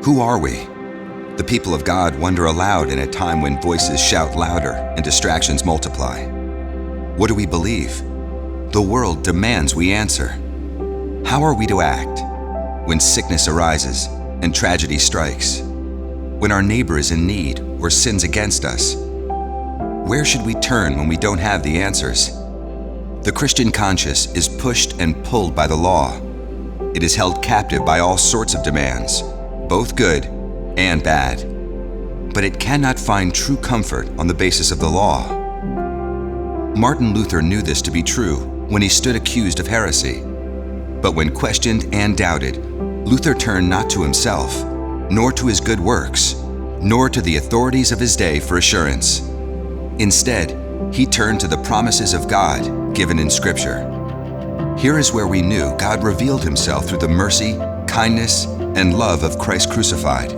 Who are we? The people of God wonder aloud in a time when voices shout louder and distractions multiply. What do we believe? The world demands we answer. How are we to act when sickness arises and tragedy strikes? When our neighbor is in need or sins against us? Where should we turn when we don't have the answers? The Christian conscience is pushed and pulled by the law. It is held captive by all sorts of demands, both good and bad. But it cannot find true comfort on the basis of the law. Martin Luther knew this to be true when he stood accused of heresy. But when questioned and doubted, Luther turned not to himself, nor to his good works, nor to the authorities of his day for assurance. Instead, he turned to the promises of God given in Scripture. Here is where we knew God revealed himself through the mercy, kindness, and love of Christ crucified.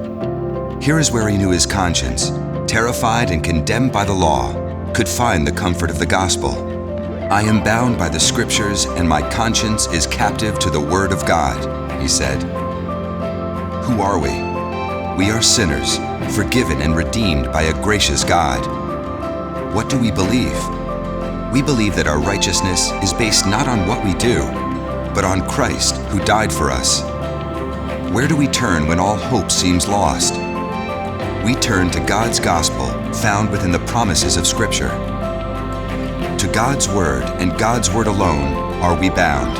Here is where he knew his conscience, terrified and condemned by the law, could find the comfort of the gospel. I am bound by the Scriptures, and my conscience is captive to the Word of God, he said. Who are we? We are sinners, forgiven and redeemed by a gracious God. What do we believe? We believe that our righteousness is based not on what we do, but on Christ who died for us. Where do we turn when all hope seems lost? We turn to God's gospel found within the promises of Scripture. To God's word and God's word alone are we bound.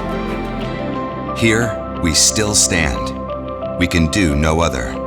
Here we still stand. We can do no other.